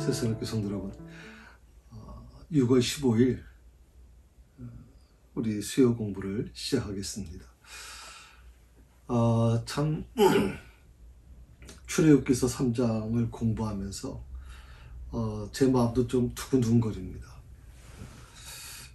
세상의 성도 여러분, 6월 15일 우리 수요 공부를 시작하겠습니다. 참 출애굽기서 3장을 공부하면서 제 마음도 좀 두근두근거립니다.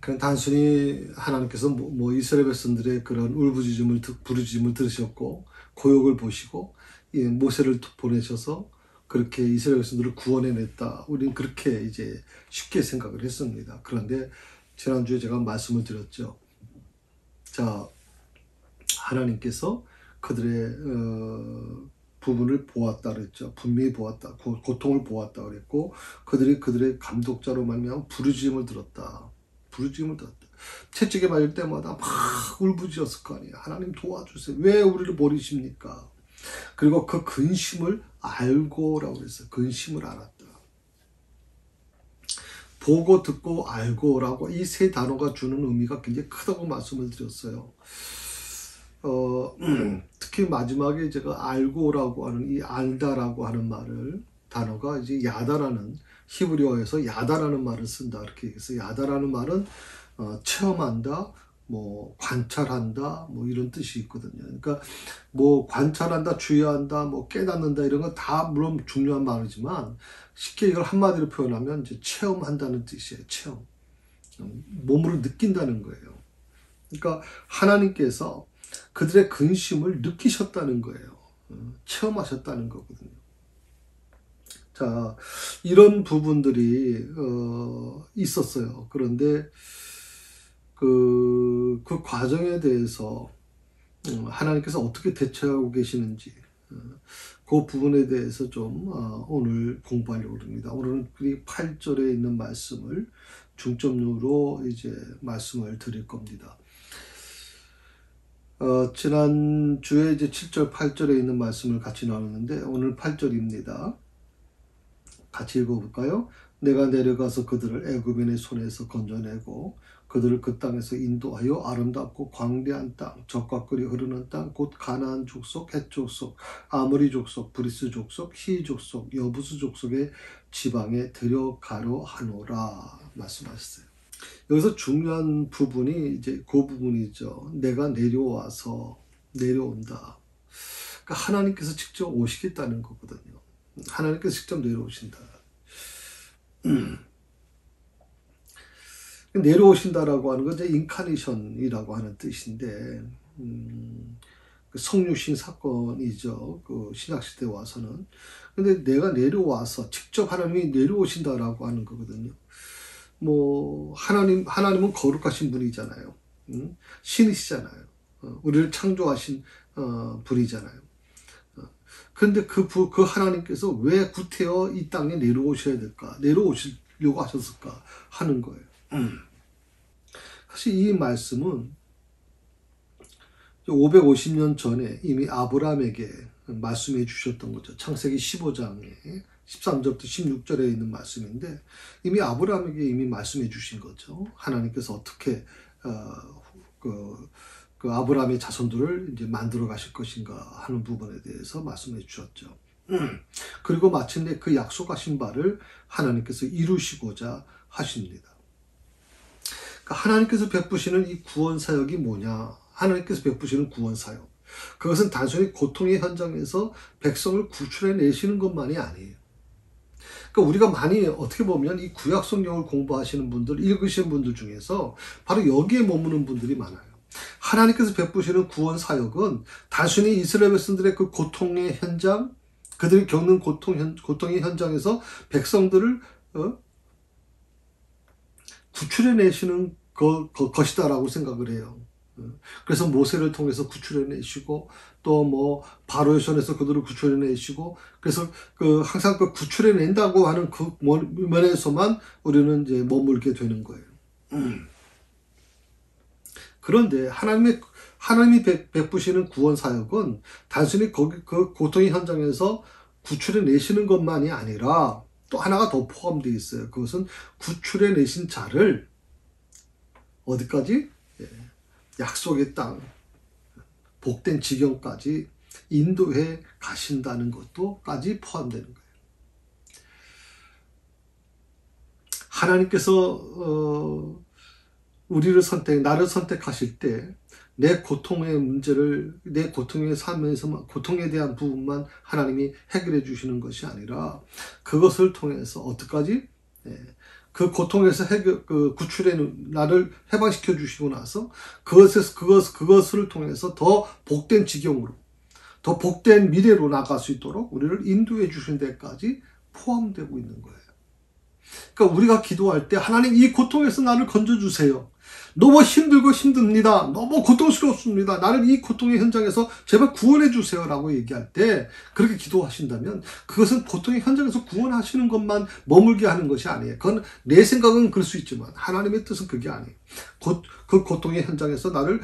그냥 단순히 하나님께서 이스라엘 백성들의 그런 울부짖음을 부르짖음을 들으셨고 고역을 보시고 모세를 보내셔서 그렇게 이스라엘 백성들을 구원해냈다. 우리는 그렇게 이제 쉽게 생각을 했습니다. 그런데 지난주에 제가 말씀을 드렸죠. 자, 하나님께서 그들의 부분을 보았다 그랬죠. 분명히 보았다. 고통을 보았다 그랬고 그들의 감독자로 말미암아 부르짖음을 들었다. 부르짖음을 들었다. 채찍에 맞을 때마다 막 울부짖었을 거 아니에요. 하나님 도와주세요. 왜 우리를 버리십니까? 그리고 그 근심을 알고라고 그랬어요. 근심을 알았다. 보고 듣고 알고라고 이 세 단어가 주는 의미가 굉장히 크다고 말씀을 드렸어요. 특히 마지막에 제가 알고라고 하는 이 알다라고 하는 단어가 이제 야다라는 히브리어에서 야다라는 말을 쓴다 이렇게 해서 야다라는 말은 체험한다, 관찰한다, 이런 뜻이 있거든요. 그러니까 관찰한다, 주의한다, 깨닫는다 이런 건 다 물론 중요한 말이지만 쉽게 이걸 한마디로 표현하면 이제 체험한다는 뜻이에요. 체험. 몸으로 느낀다는 거예요. 그러니까 하나님께서 그들의 근심을 느끼셨다는 거예요. 체험하셨다는 거거든요. 자, 이런 부분들이 있었어요. 그런데 그 과정에 대해서 하나님께서 어떻게 대처하고 계시는지 그 부분에 대해서 좀 오늘 공부하려고 합니다. 오늘은 8절에 있는 말씀을 중점으로 이제 말씀을 드릴 겁니다. 지난주에 이제 7절, 8절에 있는 말씀을 같이 나눴는데 오늘 8절입니다. 같이 읽어볼까요? 내가 내려가서 그들을 애굽인의 손에서 건져내고 그들을 그 땅에서 인도하여 아름답고 광대한 땅, 젖과 꿀이 흐르는 땅, 곧 가나안 족속, 헷 족속, 아모리 족속, 브리스 족속, 히 족속, 여부스 족속의 지방에 데려가려 하노라 말씀하셨어요. 여기서 중요한 부분이 이제 그 부분이죠. 내가 내려와서 내려온다. 그러니까 하나님께서 직접 오시겠다는 거거든요. 하나님께서 직접 내려오신다. 내려오신다라고 하는 건 이제 인카네이션이라고 하는 뜻인데, 성육신 사건이죠. 그 신약시대 와서는. 근데 내가 내려와서 직접 하나님이 내려오신다라고 하는 거거든요. 하나님은 거룩하신 분이잖아요. 신이시잖아요. 우리를 창조하신 분이잖아요. 그런데 그 하나님께서 왜 구태여 이 땅에 내려오셔야 될까? 내려오시려고 하셨을까? 하는 거예요. 사실 이 말씀은 550년 전에 이미 아브라함에게 말씀해 주셨던 거죠. 창세기 15장에 13절부터 16절에 있는 말씀인데 이미 아브라함에게 이미 말씀해 주신 거죠. 하나님께서 어떻게 그 아브라함의 자손들을 이제 만들어 가실 것인가 하는 부분에 대해서 말씀해 주셨죠. 그리고 마침내 그 약속하신 바를 하나님께서 이루시고자 하십니다. 그러니까 하나님께서 베푸시는 이 구원 사역이 뭐냐? 하나님께서 베푸시는 구원 사역. 그것은 단순히 고통의 현장에서 백성을 구출해 내시는 것만이 아니에요. 그러니까 우리가 많이 어떻게 보면 이 구약 성경을 공부하시는 분들, 읽으시는 분들 중에서 바로 여기에 머무는 분들이 많아요. 하나님께서 베푸시는 구원 사역은 단순히 이스라엘 백성들의 그 고통의 현장, 그들이 겪는 고통의 현장에서 백성들을 구출해내시는 것이다라고 생각을 해요. 그래서 모세를 통해서 구출해내시고 또 바로의 손에서 그들을 구출해내시고 그래서 항상 그 구출해낸다고 하는 그 면에서만 우리는 이제 머물게 되는 거예요. 그런데 하나님이 베푸시는 구원 사역은 단순히 그 고통의 현장에서 구출해내시는 것만이 아니라 또 하나가 더 포함되어 있어요. 그것은 구출해내신 자를 어디까지? 약속의 땅, 복된 지경까지 인도해 가신다는 것도까지 포함되는 거예요. 하나님께서 우리를 나를 선택하실 때 내 고통의 문제를, 내 고통의 삶에서 고통에 대한 부분만 하나님이 해결해 주시는 것이 아니라 그것을 통해서 어떡하지? 그 고통에서 나를 해방시켜 주시고 나서 그것을 통해서 더 복된 지경으로, 더 복된 미래로 나갈 수 있도록 우리를 인도해 주신 데까지 포함되고 있는 거예요. 그러니까 우리가 기도할 때 하나님 이 고통에서 나를 건져주세요. 너무 힘들고 힘듭니다. 너무 고통스럽습니다. 나를 이 고통의 현장에서 제발 구원해 주세요 라고 얘기할 때 그렇게 기도하신다면 그것은 고통의 현장에서 구원하시는 것만 머물게 하는 것이 아니에요. 그건 내 생각은 그럴 수 있지만 하나님의 뜻은 그게 아니에요. 그 고통의 현장에서 나를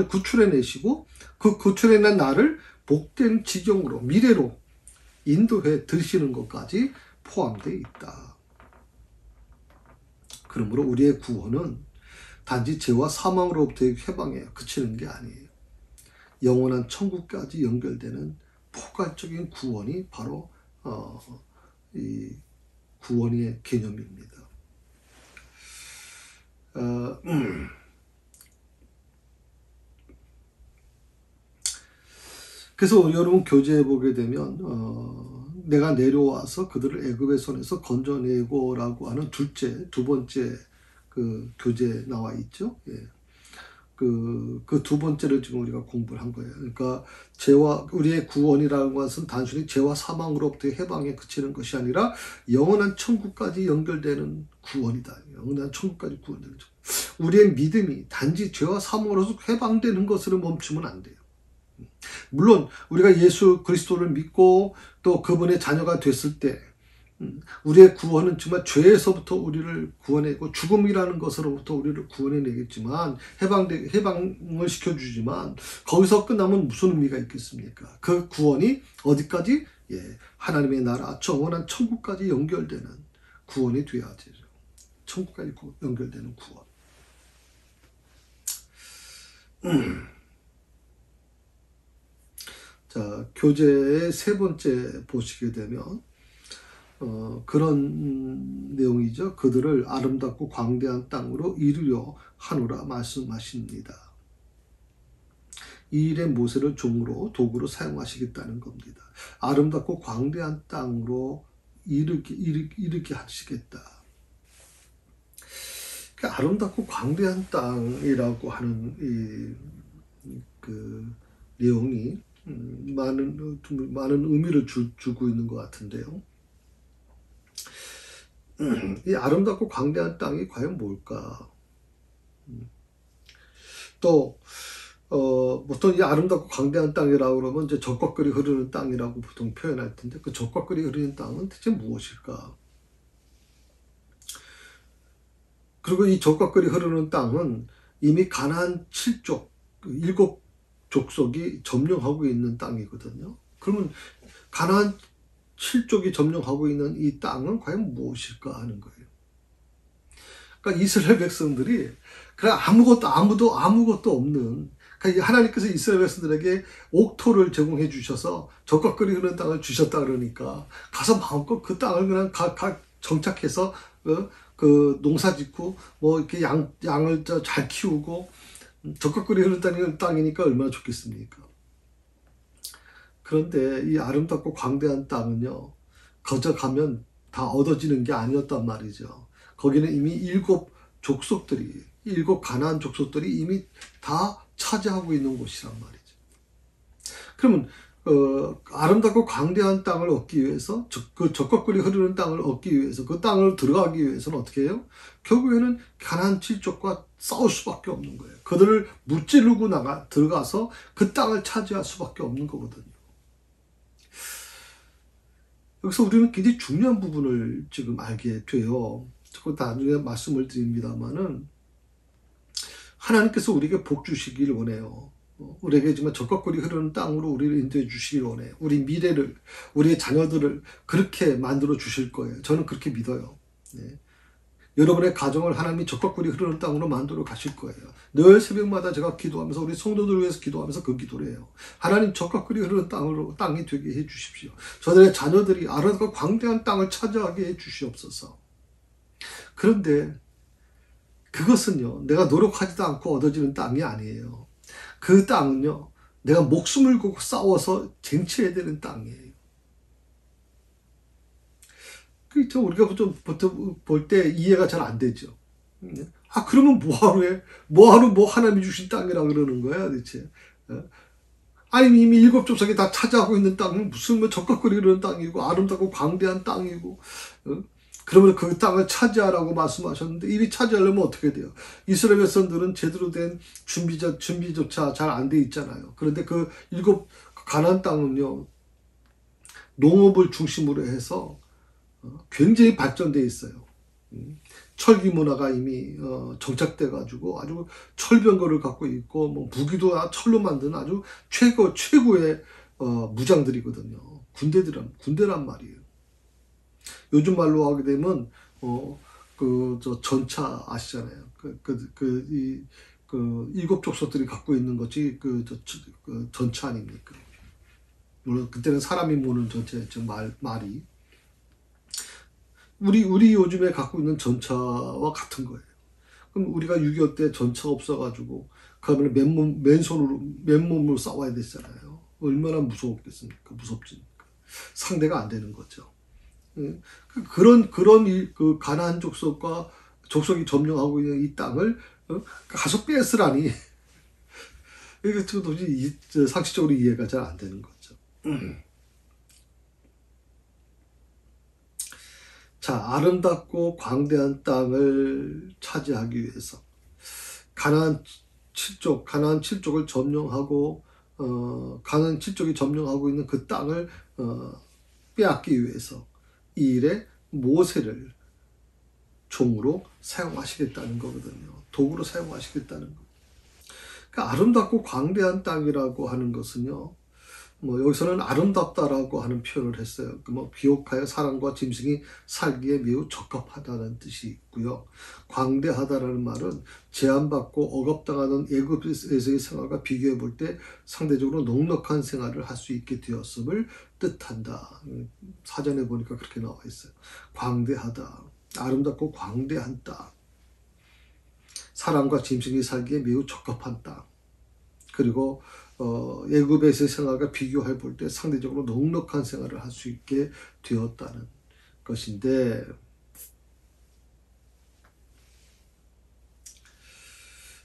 구출해내시고 그 구출해낸 나를 복된 지경으로, 미래로 인도해 드시는 것까지 포함되어 있다. 그러므로 우리의 구원은 단지 죄와 사망으로부터의 해방에 그치는 게 아니에요. 영원한 천국까지 연결되는 포괄적인 구원이 바로 이 구원의 개념입니다. 그래서 여러분 교재에 보게 되면 내가 내려와서 그들을 애굽의 손에서 건져내고라고 하는 두 번째 그 교재 나와 있죠. 예. 그 두 번째를 지금 우리가 공부를 한 거예요. 그러니까 우리의 구원이라는 것은 단순히 죄와 사망으로부터의 해방에 그치는 것이 아니라 영원한 천국까지 연결되는 구원이다. 영원한 천국까지 구원되는 것. 우리의 믿음이 단지 죄와 사망으로서 해방되는 것으로 멈추면 안 돼요. 물론 우리가 예수 그리스도를 믿고 또 그분의 자녀가 됐을 때 우리의 구원은 정말 죄에서부터 우리를 구원해고 죽음이라는 것으로부터 우리를 구원해내겠지만 해방을 시켜주지만 거기서 끝나면 무슨 의미가 있겠습니까? 그 구원이 어디까지? 하나님의 나라 영원한 천국까지 연결되는 구원이 되어야 되죠. 천국까지 연결되는 구원. 자, 교재의 세 번째 보시게 되면 그런 내용이죠. 그들을 아름답고 광대한 땅으로 이르려 하노라 말씀하십니다. 이 일에 모세를 종으로 도구로 사용하시겠다는 겁니다. 아름답고 광대한 땅으로 이르게 하시겠다. 그러니까 아름답고 광대한 땅이라고 하는 그 내용이 많은 의미를 주고 있는 것 같은데요. 이 아름답고 광대한 땅이 과연 뭘까? 또 보통 이 아름답고 광대한 땅이라고 그러면 이제 적과꿀이 흐르는 땅이라고 보통 표현할 텐데 그 적과꿀이 흐르는 땅은 대체 무엇일까? 그리고 이 적과꿀이 흐르는 땅은 이미 가나안 7족, 7족속이 점령하고 있는 땅이거든요. 그러면 가나안 7족이 점령하고 있는 이 땅은 과연 무엇일까 하는 거예요. 그러니까 이스라엘 백성들이 그냥 아무것도 없는, 그러니까 하나님께서 이스라엘 백성들에게 옥토를 제공해 주셔서 적과꿀이 흐르는 땅을 주셨다 그러니까 가서 마음껏 그 땅을 그냥 정착해서 그 농사 짓고 뭐 이렇게 양을 잘 키우고 적과꿀이 흐르는 땅이니까 얼마나 좋겠습니까? 그런데 이 아름답고 광대한 땅은요, 거저 가면 다 얻어지는 게 아니었단 말이죠. 거기는 이미 7 가나안 족속들이 이미 다 차지하고 있는 곳이란 말이죠. 그러면 아름답고 광대한 땅을 얻기 위해서, 그 적과꿀이 흐르는 땅을 얻기 위해서, 그 땅을 들어가기 위해서는 어떻게 해요? 결국에는 가나안 7족과 싸울 수밖에 없는 거예요. 그들을 무찌르고 들어가서 그 땅을 차지할 수밖에 없는 거거든요. 여기서 우리는 굉장히 중요한 부분을 지금 알게 돼요. 조금 나중에 말씀을 드립니다만은 하나님께서 우리에게 복 주시길 원해요. 우리에게 정말 적과꿀이 흐르는 땅으로 우리를 인도해 주시길 원해요. 우리 미래를, 우리의 자녀들을 그렇게 만들어 주실 거예요. 저는 그렇게 믿어요. 네. 여러분의 가정을 하나님이 적과꿀이 흐르는 땅으로 만들어 가실 거예요. 늘 새벽마다 제가 기도하면서 우리 성도들을 위해서 기도하면서 그 기도를 해요. 하나님 적과꿀이 흐르는 땅이 되게 해 주십시오. 저들의 자녀들이 아름답고 광대한 땅을 차지하게 해 주시옵소서. 그런데 그것은요, 내가 노력하지도 않고 얻어지는 땅이 아니에요. 그 땅은요, 내가 목숨을 걸고 싸워서 쟁취해야 되는 땅이에요. 그렇죠. 우리가 좀 볼 때 이해가 잘 안 되죠. 그러면 뭐하러 해? 뭐하러 뭐 하나님이 주신 땅이라 그러는 거야, 대체? 아니, 이미 일곱 족속이 다 차지하고 있는 땅은 무슨 뭐 적각거리는 땅이고, 아름답고 광대한 땅이고, 그러면 그 땅을 차지하라고 말씀하셨는데, 이미 차지하려면 어떻게 돼요? 이스라엘 백성들은 제대로 된 준비조차 잘 안 돼 있잖아요. 그런데 그 가나안 땅은요, 농업을 중심으로 해서 굉장히 발전돼 있어요. 철기 문화가 이미 정착돼 가지고 아주 철병거를 갖고 있고, 뭐 무기도 철로 만드는 아주 최고의 무장들이거든요. 군대란 말이에요. 요즘 말로 하게 되면 전차 아시잖아요. 일곱 족속들이 갖고 있는 것이 전차 아닙니까? 물론 그때는 사람이 모는 전차였죠. 말이. 우리 요즘에 갖고 있는 전차와 같은 거예요. 그럼 우리가 6.25 때 전차가 없어가지고, 그러면 맨몸으로 싸워야 됐잖아요. 얼마나 무서웠겠습니까? 무섭습니까? 상대가 안 되는 거죠. 그런 그 가나안 족속이 점령하고 있는 이 땅을 가서 뺏으라니. 이게 도저히 상식적으로 이해가 잘 안 되는 거죠. 자, 아름답고 광대한 땅을 차지하기 위해서 가나안 7족을 점령하고 가나안 7족이 점령하고 있는 그 땅을 빼앗기 위해서 이 일에 모세를 종으로 사용하시겠다는 거거든요. 도구로 사용하시겠다는 거. 그러니까 아름답고 광대한 땅이라고 하는 것은요, 뭐 여기서는 아름답다라고 하는 표현을 했어요. 비옥하여 사람과 짐승이 살기에 매우 적합하다는 뜻이 있고요. 광대하다라는 말은 제한받고 억압당하는 애굽에서의 생활과 비교해 볼 때 상대적으로 넉넉한 생활을 할 수 있게 되었음을 뜻한다. 사전에 보니까 그렇게 나와 있어요. 광대하다, 아름답고 광대한 땅, 사람과 짐승이 살기에 매우 적합한 땅, 그리고 애굽에서의 생활과 비교해 볼 때 상대적으로 넉넉한 생활을 할 수 있게 되었다는 것인데,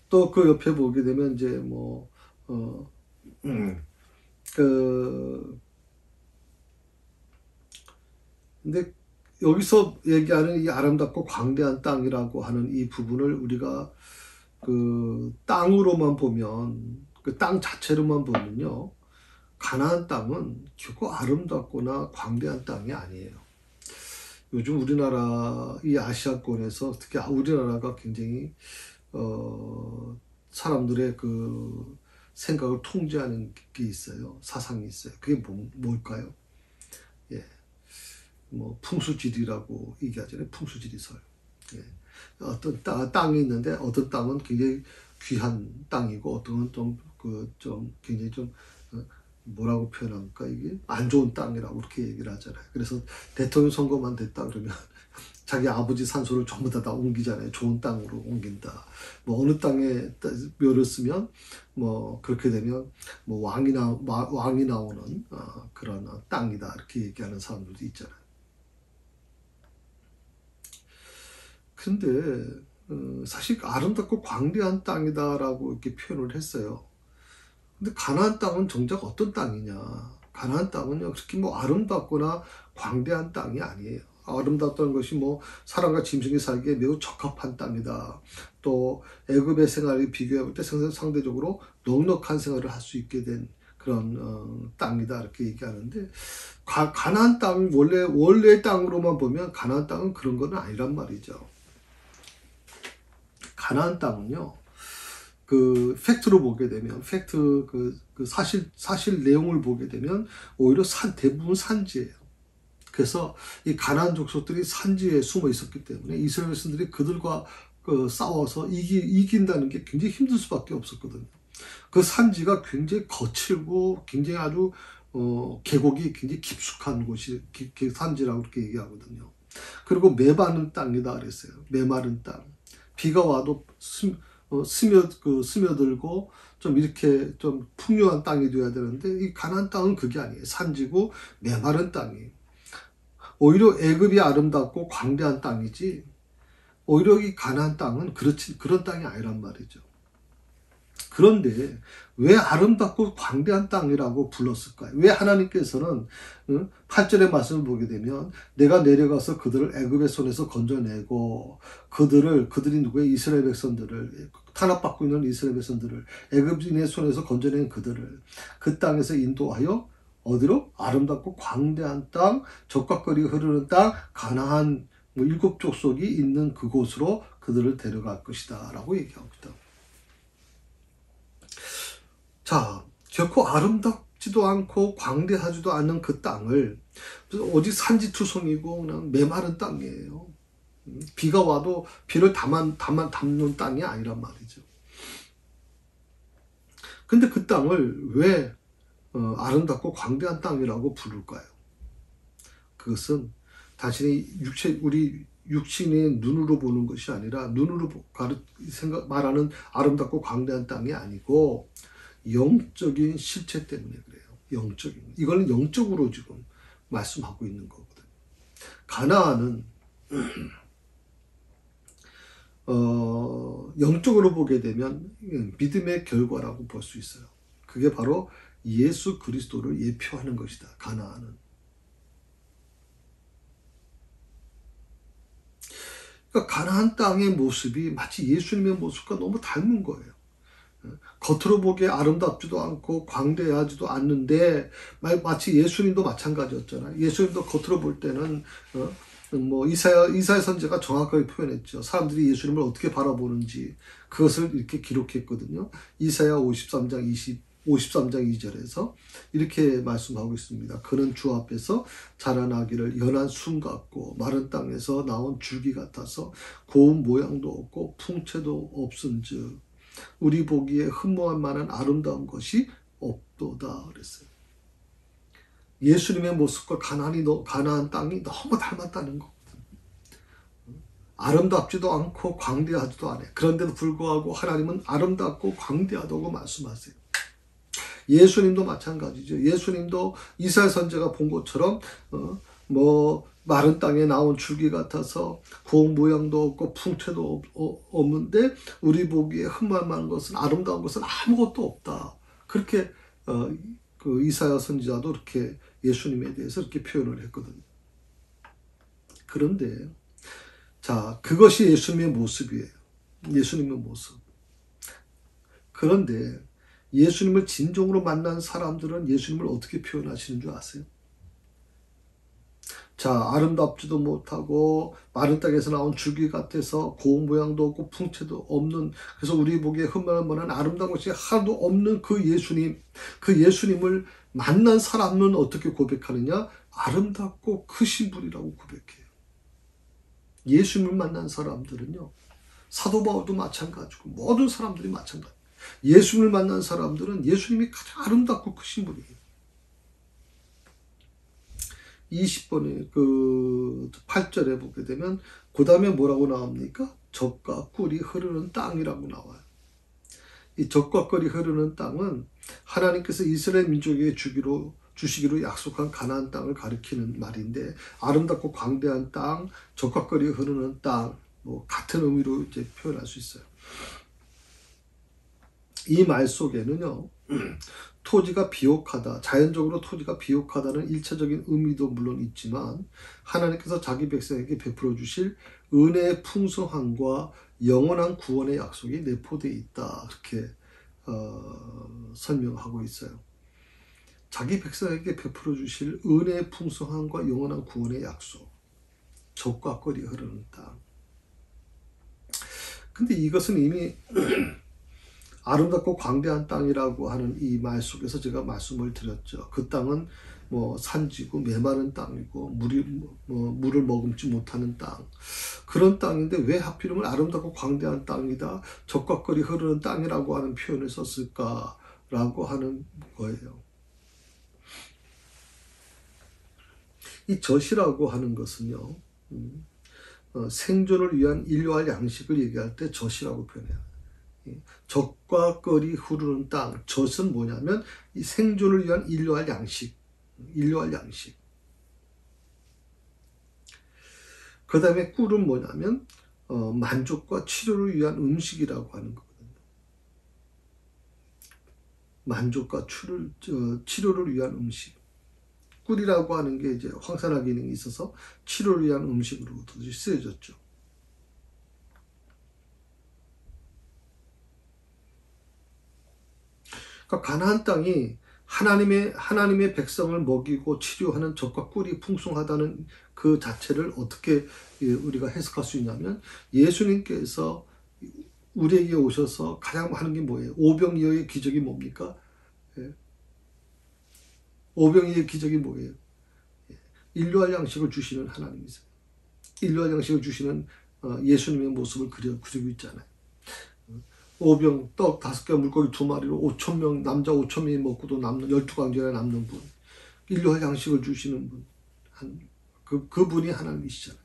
또 그 옆에 보게 되면 이제 근데 여기서 얘기하는 이 아름답고 광대한 땅이라고 하는 이 부분을 우리가 그 땅으로만 보면, 그 땅 자체로만 보면요, 가나안 땅은 결코 아름답거나 광대한 땅이 아니에요. 요즘 우리나라, 이 아시아권에서 특히 우리나라가 굉장히 사람들의 그 생각을 통제하는 게 있어요. 사상이 있어요. 그게 뭘까요? 예, 풍수지리라고 얘기하잖아요. 풍수지리설. 예. 어떤 땅이 있는데 어떤 땅은 굉장히 귀한 땅이고 어떤 건 굉장히 뭐라고 표현할까, 이게 안 좋은 땅이라고 그렇게 얘기를 하잖아요. 그래서 대통령 선거만 됐다 그러면 자기 아버지 산소를 전부 다 옮기잖아요. 좋은 땅으로 옮긴다. 어느 땅에 묘를 쓰면 그렇게 되면 왕이 나오는 그런 땅이다, 이렇게 얘기하는 사람들도 있잖아요. 근데 사실 아름답고 광대한 땅이다라고 이렇게 표현을 했어요. 근데 가나안 땅은 정작 어떤 땅이냐? 가나안 땅은요, 그렇게 아름답거나 광대한 땅이 아니에요. 아름답다는 것이 사람과 짐승이 살기에 매우 적합한 땅이다. 또 애굽의 생활을 비교해 볼 때 상대적으로 넉넉한 생활을 할 수 있게 된 그런 땅이다, 이렇게 얘기하는데, 가나안 땅 원래 땅으로만 보면 가나안 땅은 그런 건 아니란 말이죠. 가나안 땅은요, 그 팩트로 보게 되면, 그 사실 내용을 보게 되면 오히려 대부분 산지예요. 그래서 이 가나안 족속들이 산지에 숨어 있었기 때문에 이스라엘 백성들이 그들과 싸워서 이긴다는 게 굉장히 힘들 수밖에 없었거든요. 그 산지가 굉장히 거칠고 굉장히 아주 계곡이 굉장히 깊숙한 곳이 산지라고 그렇게 얘기하거든요. 그리고 메마른 땅이다 그랬어요. 메마른 땅. 비가 와도 스며들고 좀 이렇게 좀 풍요한 땅이 돼야 되는데 이 가나안 땅은 그게 아니에요. 산지고 메마른 땅이에요. 오히려 애굽이 아름답고 광대한 땅이지 오히려 이 가나안 땅은 그런 땅이 아니란 말이죠. 그런데 왜 아름답고 광대한 땅이라고 불렀을까요? 왜 하나님께서는 8절의 말씀을 보게 되면 내가 내려가서 그들을 애굽의 손에서 건져내고 그들이 누구예요? 이스라엘 백성들을 탄압받고 있는 이스라엘 백성들을 애굽인의 손에서 건져낸 그들을 그 땅에서 인도하여 어디로? 아름답고 광대한 땅, 적과거리 흐르는 땅, 가나안 7족속이 있는 그곳으로 그들을 데려갈 것이다 라고 얘기하고 있다. 자, 결코 아름답지도 않고 광대하지도 않은 그 땅을 오직 산지투성이고 그냥 메마른 땅이에요. 비가 와도 비를 담는 땅이 아니란 말이죠. 근데 그 땅을 왜 아름답고 광대한 땅이라고 부를까요? 그것은 단순히 우리 육신의 눈으로 보는 것이 아니라 눈으로 말하는 아름답고 광대한 땅이 아니고 영적인 실체 때문에 그래요. 이거는 영적으로 지금 말씀하고 있는 거거든요. 가나안은 영적으로 보게 되면 믿음의 결과라고 볼 수 있어요. 그게 바로 예수 그리스도를 예표하는 것이다. 가나안은. 그러니까 가나안 땅의 모습이 마치 예수님의 모습과 너무 닮은 거예요. 겉으로 보기에 아름답지도 않고 광대하지도 않는데 마치 예수님도 마찬가지였잖아요. 예수님도 겉으로 볼 때는 이사야 선지자가 정확하게 표현했죠. 사람들이 예수님을 어떻게 바라보는지 그것을 이렇게 기록했거든요. 이사야 53장 2절에서 이렇게 말씀하고 있습니다. 그는 주 앞에서 자라나기를 연한 순 같고 마른 땅에서 나온 줄기 같아서 고운 모양도 없고 풍채도 없은즉 우리 보기에 흠모할 만한 아름다운 것이 없도다 그랬어요. 예수님의 모습과 가나안 땅이 너무 닮았다는 거. 아름답지도 않고 광대하지도 않아요. 그런데도 불구하고 하나님은 아름답고 광대하다고 말씀하세요. 예수님도 마찬가지죠. 예수님도 이사야 선지자가 본 것처럼 마른 땅에 나온 줄기 같아서 고운 모양도 없고 풍채도 없는데 우리 보기에 흠모할 만한 것은 아름다운 것은 아무것도 없다. 그렇게 그 이사야 선지자도 이렇게 예수님에 대해서 이렇게 표현을 했거든요. 그런데 자, 그것이 예수님의 모습이에요. 예수님의 모습. 그런데 예수님을 진정으로 만난 사람들은 예수님을 어떻게 표현하시는 줄 아세요? 자, 아름답지도 못하고 마른 땅에서 나온 줄기 같아서 고운 모양도 없고 풍채도 없는, 그래서 우리 보기에 흠모할 만한 아름다운 것이 하나도 없는 그 예수님을 만난 사람은 어떻게 고백하느냐? 아름답고 크신 분이라고 고백해요. 예수님을 만난 사람들은요, 사도 바울도 마찬가지고 모든 사람들이 마찬가지. 예수님을 만난 사람들은 예수님이 가장 아름답고 크신 분이에요. 20번에 그 8절에 보게 되면 그 다음에 뭐라고 나옵니까? 젖과 꿀이 흐르는 땅이라고 나와요. 이 젖과 꿀이 흐르는 땅은 하나님께서 이스라엘 민족에게 주시기로 약속한 가나안 땅을 가리키는 말인데, 아름답고 광대한 땅, 젖과 꿀이 흐르는 땅, 같은 의미로 이제 표현할 수 있어요. 이 말 속에는요, 토지가 비옥하다, 자연적으로 토지가 비옥하다는 일차적인 의미도 물론 있지만 하나님께서 자기 백성에게 베풀어 주실 은혜의 풍성함과 영원한 구원의 약속이 내포되어 있다, 이렇게 설명하고 있어요. 자기 백성에게 베풀어 주실 은혜의 풍성함과 영원한 구원의 약속, 젖과 꿀이 흐르는 땅. 근데 이것은 이미 아름답고 광대한 땅이라고 하는 이 말 속에서 제가 말씀을 드렸죠. 그 땅은 산지고 메마른 땅이고 물을 머금지 못하는 땅, 그런 땅인데 왜 하필이면 아름답고 광대한 땅이다, 젖과 꿀이 흐르는 땅이라고 하는 표현을 썼을까라고 하는 거예요. 이 젖이라고 하는 것은요, 생존을 위한 인류할 양식을 얘기할 때 젖이라고 표현해요. 젖과 꿀이 흐르는 땅. 젖은 뭐냐면 이 생존을 위한 인류할 양식. 인류할 양식. 그 다음에 꿀은 뭐냐면 만족과 치료를 위한 음식이라고 하는 거거든요. 만족과 치료를 위한 음식. 꿀이라고 하는 게 이제 황산화 기능이 있어서 치료를 위한 음식으로도 쓰여졌죠. 그러니까 가나안 땅이 하나님의 백성을 먹이고 치료하는 젖과 꿀이 풍성하다는 그 자체를 어떻게 우리가 해석할 수 있냐면, 예수님께서 우리에게 오셔서 가장 하는 게 뭐예요? 오병이어의 기적이 뭡니까? 오병이어의 기적이 뭐예요? 인류할 양식을 주시는 하나님이세요. 인류할 양식을 주시는 예수님의 모습을 그리고 있잖아요. 오병, 떡 5개, 물고기 2마리로 5,000명, 남자 5,000명이 먹고도 남는 12광절에 남는 분, 인류할 양식을 주시는 분, 그분이 하나님이시잖아요.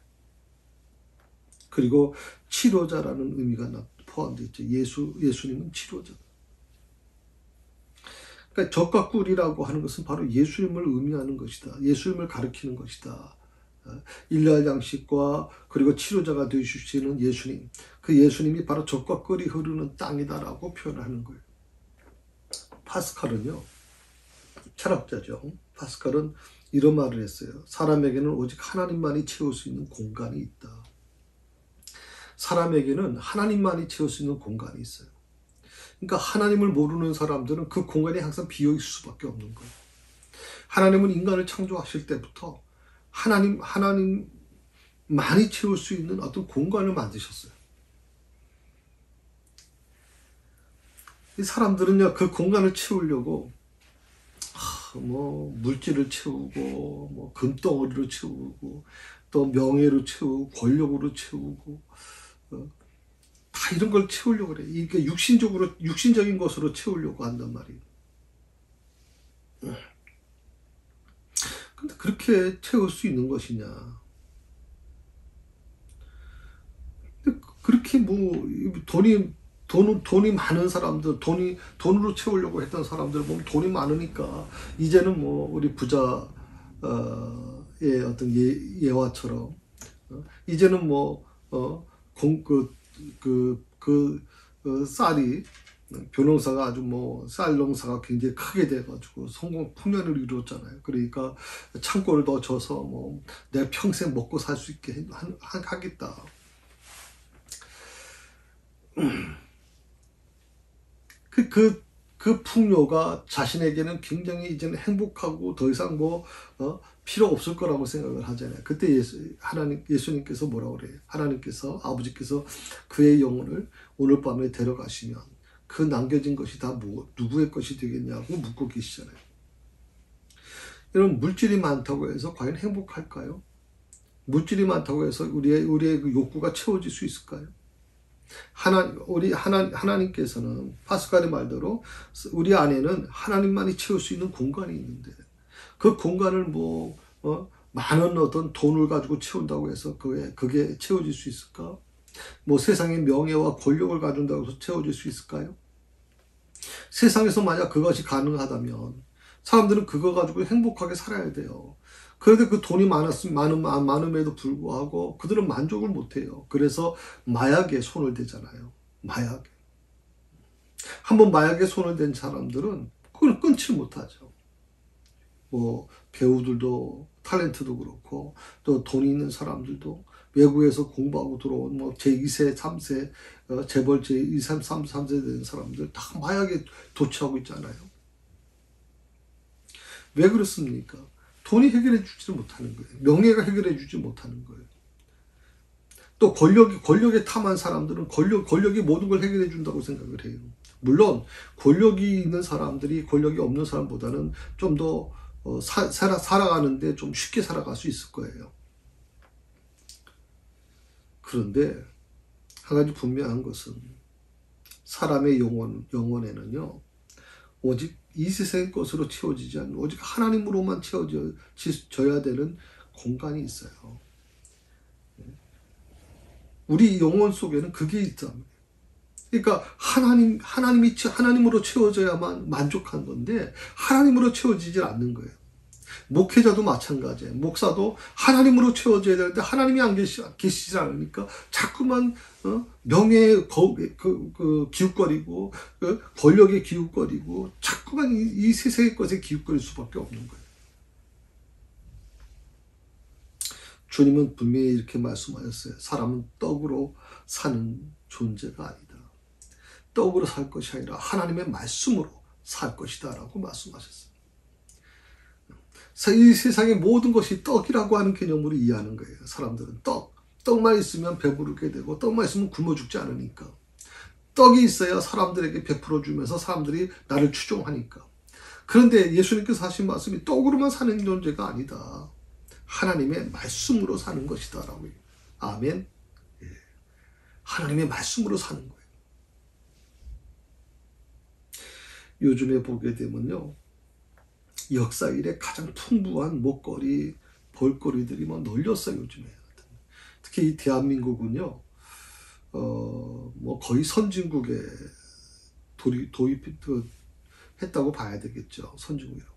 그리고 치료자라는 의미가 포함되어 있죠. 예수님은 치료자. 그러니까 젖과 꿀이라고 하는 것은 바로 예수님을 의미하는 것이다. 예수님을 가리키는 것이다. 인류할 양식과 그리고 치료자가 되주시는 예수님, 그 예수님이 바로 젖과 꿀이 흐르는 땅이다라고 표현하는 거예요. 파스칼은요, 철학자죠. 파스칼은 이런 말을 했어요. 사람에게는 오직 하나님만이 채울 수 있는 공간이 있다. 사람에게는 하나님만이 채울 수 있는 공간이 있어요. 그러니까 하나님을 모르는 사람들은 그 공간이 항상 비어 있을 수밖에 없는 거예요. 하나님은 인간을 창조하실 때부터 하나님만이 채울 수 있는 어떤 공간을 만드셨어요. 이 사람들은요, 그 공간을 채우려고 물질을 채우고 금덩어리로 채우고 또 명예로 채우고 권력으로 채우고 다 이런 걸 채우려고 그래. 이게 육신적인 것으로 채우려고 한단 말이에요. 근데 그렇게 채울 수 있는 것이냐? 그렇게 돈이 많은 사람들, 돈으로 채우려고 했던 사람들 보면 돈이 많으니까 이제는 우리 부자의 어떤 예화처럼 이제는 쌀이 벼농사가 아주 쌀 농사가 굉장히 크게 돼가지고 풍년을 이루었잖아요. 그러니까 창고를 더 져서 내 평생 먹고 살 수 있게 하겠다. 그 풍요가 자신에게는 굉장히 이제는 행복하고 더 이상 필요 없을 거라고 생각을 하잖아요. 그때 예수님께서 뭐라고 그래요? 하나님께서, 아버지께서 그의 영혼을 오늘 밤에 데려가시면 그 남겨진 것이 다 누구의 것이 되겠냐고 묻고 계시잖아요. 여러분, 물질이 많다고 해서 과연 행복할까요? 물질이 많다고 해서 우리의 그 욕구가 채워질 수 있을까요? 하나님께서는 파스칼의 말대로 우리 안에는 하나님만이 채울 수 있는 공간이 있는데, 그 공간을 많은 어떤 돈을 가지고 채운다고 해서 그게 채워질 수 있을까? 세상의 명예와 권력을 가진다고 해서 채워질 수 있을까요? 세상에서 만약 그것이 가능하다면 사람들은 그거 가지고 행복하게 살아야 돼요. 그런데 그 돈이 많음에도 불구하고 그들은 만족을 못해요. 그래서 마약에 손을 대잖아요. 마약에. 한번 마약에 손을 댄 사람들은 그걸 끊지 못하죠. 배우들도 탤런트도 그렇고 또 돈이 있는 사람들도 외국에서 공부하고 들어온 제2세, 3세, 재벌 제2, 3세 된 사람들 다 마약에 도취하고 있잖아요. 왜 그렇습니까? 돈이 해결해 주지 못하는 거예요. 명예가 해결해 주지 못하는 거예요. 또 권력에 탐한 사람들은 권력이 모든 걸 해결해 준다고 생각을 해요. 물론 권력이 있는 사람들이 권력이 없는 사람보다는 좀 더 살아가는데 좀 쉽게 살아갈 수 있을 거예요. 그런데 한 가지 분명한 것은 사람의 영혼에는요, 오직 이 세상 것으로 채워지지 않는, 오직 하나님으로만 채워져야 되는 공간이 있어요. 우리 영혼 속에는 그게 있다는 거예요. 그러니까 하나님으로 채워져야만 만족한 건데 하나님으로 채워지질 않는 거예요. 목회자도 마찬가지예요. 목사도 하나님으로 채워져야 되는데 하나님이 안 계시지 않으니까 자꾸만 명예에 기웃거리고 권력에 기웃거리고 자꾸만 이 세상의 것에 기웃거릴 수밖에 없는 거예요. 주님은 분명히 이렇게 말씀하셨어요. 사람은 떡으로 사는 존재가 아니다. 떡으로 살 것이 아니라 하나님의 말씀으로 살 것이다 라고 말씀하셨어요. 이 세상의 모든 것이 떡이라고 하는 개념으로 이해하는 거예요. 사람들은 떡만 있으면 배부르게 되고 떡만 있으면 굶어 죽지 않으니까. 떡이 있어야 사람들에게 베풀어 주면서 사람들이 나를 추종하니까. 그런데 예수님께서 하신 말씀이 떡으로만 사는 존재가 아니다. 하나님의 말씀으로 사는 것이다 라고 해요. 아멘. 예. 하나님의 말씀으로 사는 거예요. 요즘에 보게 되면요, 역사 이래 가장 풍부한 먹거리, 볼거리들이 막 널렸어요, 요즘에. 특히 이 대한민국은요, 뭐 거의 선진국에 했다고 봐야 되겠죠. 선진국이라고.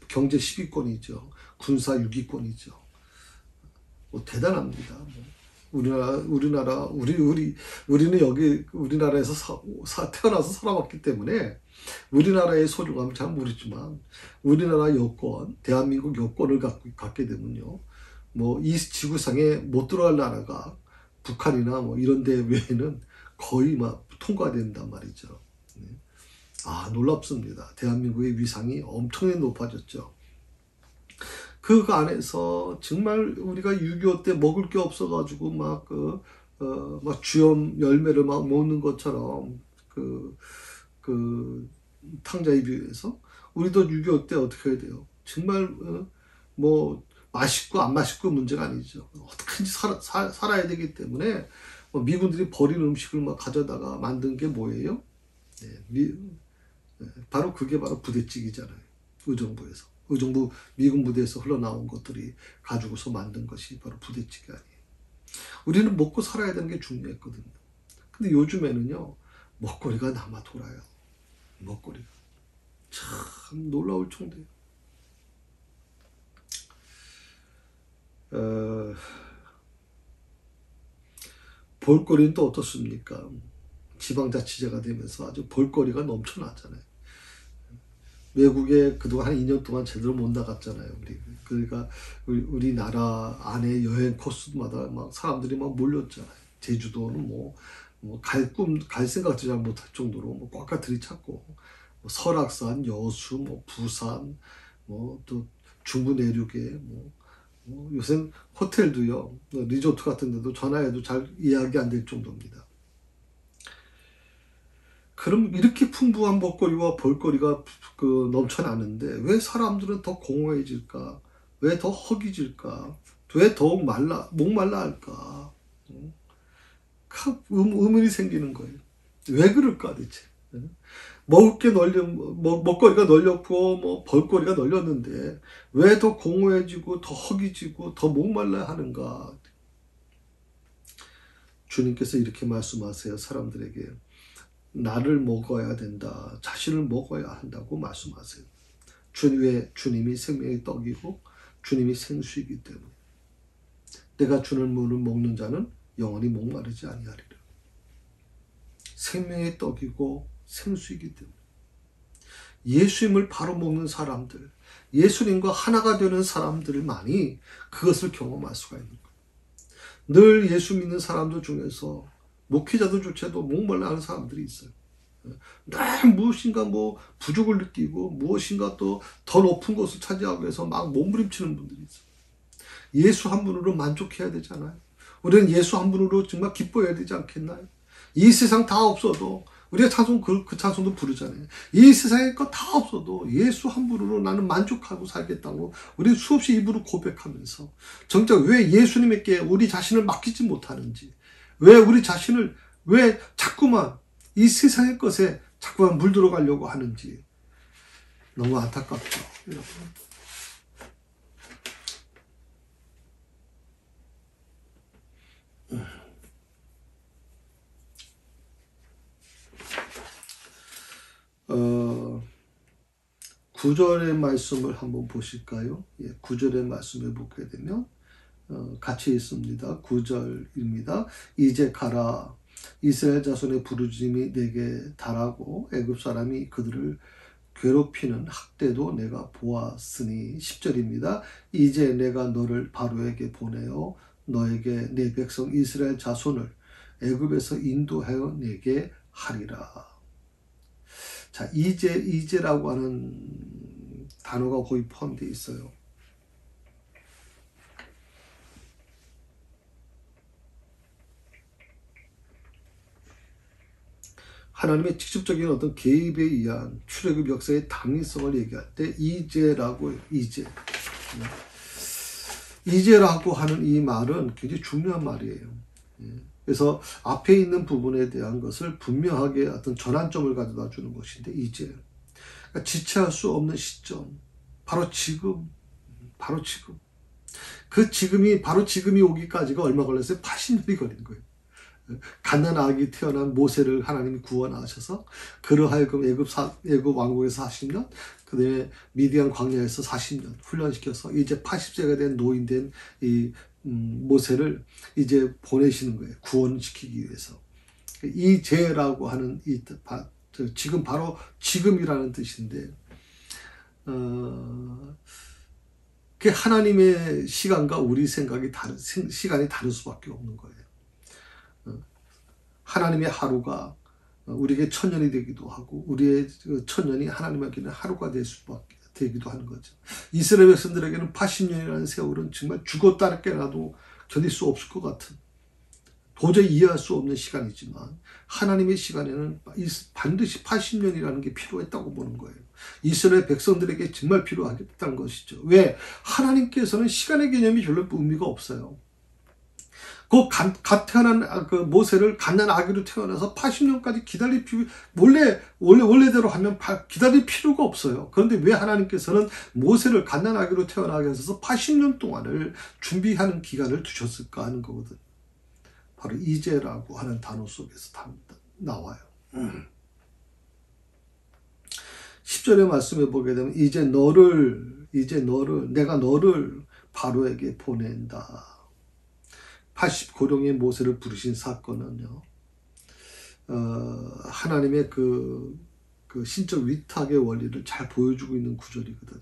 경제 10위권이죠. 군사 6위권이죠. 뭐 대단합니다. 우리는 여기 우리나라에서 태어나서 살아왔기 때문에 우리나라의 소중함을 잘 모르지만 우리나라 여권, 대한민국 여권을 갖게 되면요, 뭐 이 지구상에 못 들어갈 나라가 북한이나 뭐 이런 데 외에는 거의 막 통과된단 말이죠. 아, 놀랍습니다. 대한민국의 위상이 엄청나게 높아졌죠. 그 안에서 정말 우리가 6.25 때 먹을 게 없어가지고 막 주염 열매를 막 먹는 것처럼 탕자에 비해서 우리도 6.25 때 어떻게 해야 돼요? 정말 뭐 맛있고 안 맛있고 문제가 아니죠. 어떻게든지 살아야 되기 때문에 미군들이 버린 음식을 막 가져다가 만든 게 뭐예요? 바로 그게 바로 부대찌개잖아요. 의정부에서. 의정부 미군 부대에서 흘러나온 것들이 가지고서 만든 것이 바로 부대찌개 아니에요. 우리는 먹고 살아야 되는 게 중요했거든요. 근데 요즘에는요, 먹거리가 남아 돌아요. 먹거리가. 참 놀라울 정도예요. 볼거리는 또 어떻습니까? 지방자치제가 되면서 아주 볼거리가 넘쳐나잖아요. 외국에 그동안 한 2년 동안 제대로 못 나갔잖아요. 그러니까 우리나라 안에 여행 코스마다 막 사람들이 막 몰렸잖아요. 제주도는 갈 생각도 잘 못할 정도로 꽉꽉 들이찼고, 설악산, 여수, 부산, 또 중부 내륙에 요새 호텔도요, 리조트 같은 데도 전화해도 잘 예약이 안 될 정도입니다. 그럼 이렇게 풍부한 먹거리와 볼거리가 넘쳐나는데 왜 사람들은 더 공허해질까? 왜 더 허기질까? 왜 더욱 목말라 할까? 의문이 생기는 거예요. 왜 그럴까 대체? 먹거리가 널렸고 볼거리가 널렸는데 왜 더 공허해지고 더 허기지고 더 목말라 하는가? 주님께서 이렇게 말씀하세요. 사람들에게 나를 먹어야 된다. 자신을 먹어야 한다고 말씀하세요. 주님이 생명의 떡이고 주님이 생수이기 때문에 내가 주님을 먹는 자는 영원히 목마르지 아니하리라. 생명의 떡이고 생수이기 때문에 예수님을 바로 먹는 사람들, 예수님과 하나가 되는 사람들만이 그것을 경험할 수가 있는 거예요. 늘 예수 믿는 사람들 중에서 목회자들조차도 목말라 하는 사람들이 있어요. 늘 무엇인가 부족을 느끼고 무엇인가 또 더 높은 것을 차지하기 위해서 막 몸부림치는 분들이 있어요. 예수 한 분으로 만족해야 되잖아요. 우리는 예수 한 분으로 정말 기뻐해야 되지 않겠나요? 이 세상 다 없어도 우리가 찬송 그 찬송도 부르잖아요. 이 세상에 것 다 없어도 예수 한 분으로 나는 만족하고 살겠다고 우리 수없이 입으로 고백하면서 정작 왜 예수님에게 우리 자신을 맡기지 못하는지, 왜 자꾸만 이 세상의 것에 자꾸만 물들어가려고 하는지 너무 안타깝죠. 여러분. 9절의 말씀을 한번 보실까요? 예, 9절의 말씀을 보게 되면 같이 있습니다. 9절입니다. 이제 가라. 이스라엘 자손의 부르짖음이 내게 달하고 애굽 사람이 그들을 괴롭히는 학대도 내가 보았으니. 10절입니다. 이제 내가 너를 바로에게 보내어 너에게 내 백성 이스라엘 자손을 애굽에서 인도하여 내게 하리라. 자, 이제라고 하는 단어가 거의 포함되어 있어요. 하나님의 직접적인 어떤 개입에 의한 출애굽 역사의 당위성을 얘기할 때 이제라고 해요. 이제라고 하는 이 말은 굉장히 중요한 말이에요. 그래서 앞에 있는 부분에 대한 것을 분명하게 어떤 전환점을 가져다 주는 것인데, 이제 그러니까 지체할 수 없는 시점, 바로 지금, 그 지금이 바로 지금이 오기까지가 얼마 걸렸어요? 80년이 걸린 거예요. 갓난아기 태어난 모세를 하나님이 구원하셔서 그로 하여금 애굽 왕국에서 40년, 그 다음에 미디안 광야에서 40년 훈련시켜서 이제 80세가 된 노인된 이 모세를 이제 보내시는 거예요. 구원시키기 위해서. 이제라고 하는 지금 바로 지금이라는 뜻인데, 그 하나님의 시간과 우리 시간이 다를 수밖에 없는 거예요. 하나님의 하루가 우리에게 천년이 되기도 하고, 우리의 천년이 하나님에게는 하루가 되기도 하는 거죠. 이스라엘 백성들에게는 80년이라는 세월은 정말 죽었다 깨나도 견딜 수 없을 것 같은, 도저히 이해할 수 없는 시간이지만, 하나님의 시간에는 반드시 80년이라는 게 필요했다고 보는 거예요. 이스라엘 백성들에게 정말 필요하겠다는 것이죠. 왜? 하나님께서는 시간의 개념이 별로 의미가 없어요. 갓 태어난 그 모세를 갓난아기로 태어나서 80년까지 기다릴 필요, 원래대로 하면 기다릴 필요가 없어요. 그런데 왜 하나님께서는 모세를 갓난아기로 태어나게 하셔서 80년 동안을 준비하는 기간을 두셨을까 하는 거거든. 바로 이제라고 하는 단어 속에서 나와요. 10절의 말씀에 보게 되면 이제 내가 너를 바로에게 보낸다. 80고령의 모세를 부르신 사건은요, 하나님의 그 신적 위탁의 원리를 잘 보여주고 있는 구절이거든요.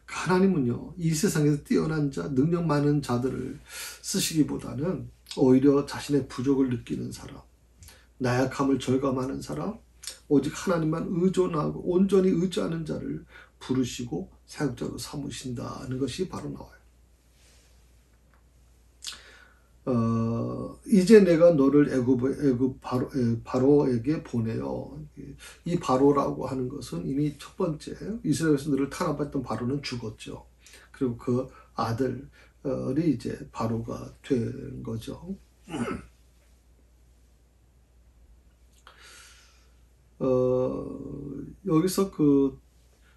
하나님은요, 이 세상에서 뛰어난 자, 능력 많은 자들을 쓰시기보다는 오히려 자신의 부족을 느끼는 사람, 나약함을 절감하는 사람, 오직 하나님만 의존하고 온전히 의지하는 자를 부르시고 사역자로 삼으신다는 것이 바로 나와요. 이제 내가 너를 애굽 바로에게 보내요. 이 바로라고 하는 것은 이미 첫 번째 이스라엘 백성들을 탄압했던 바로는 죽었죠. 그리고 그 아들이 이제 바로가 된 거죠. 여기서 그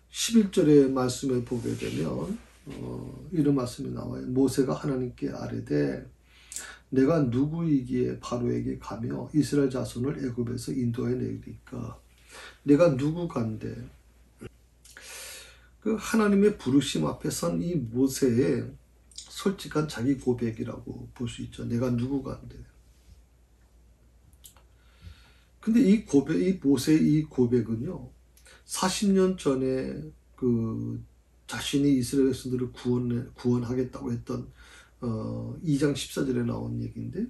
11절의 말씀을 보게 되면 이런 말씀이 나와요. 모세가 하나님께 아뢰되 내가 누구이기에 바로에게 가며 이스라엘 자손을 애굽에서 인도해 내리까? 내가 누구간데? 그 하나님의 부르심 앞에 선 이 모세의 솔직한 자기 고백이라고 볼 수 있죠. 내가 누구간데? 근데 이 모세의 이 고백은요, 40년 전에 그 자신이 이스라엘 백성들을 구원하겠다고 했던 2장 14절에 나온 얘기인데,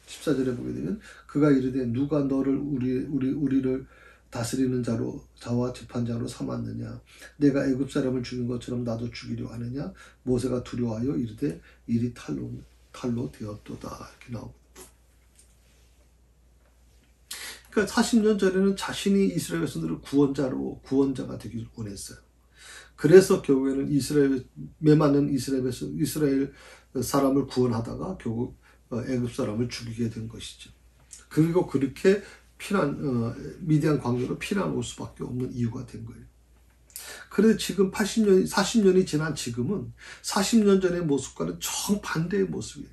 14절에 보게 되면 그가 이르되 누가 너를 우리를 다스리는 자와 재판자로 삼았느냐? 내가 애굽 사람을 죽인 것처럼 나도 죽이려 하느냐? 모세가 두려워하여 이르되 일이 칼로 되었도다. 이렇게 나오고. 그러니까 40년 전에는 자신이 이스라엘 백성들을 구원자가 되기를 원했어요. 그래서 결국에는 메마른 이스라엘 사람을 구원하다가 결국 애굽 사람을 죽이게 된 것이죠. 그리고 그렇게 미디안 광야로 피난 올 수밖에 없는 이유가 된 거예요. 그런데 지금 40년이 지난 지금은 40년 전의 모습과는 정반대의 모습이에요.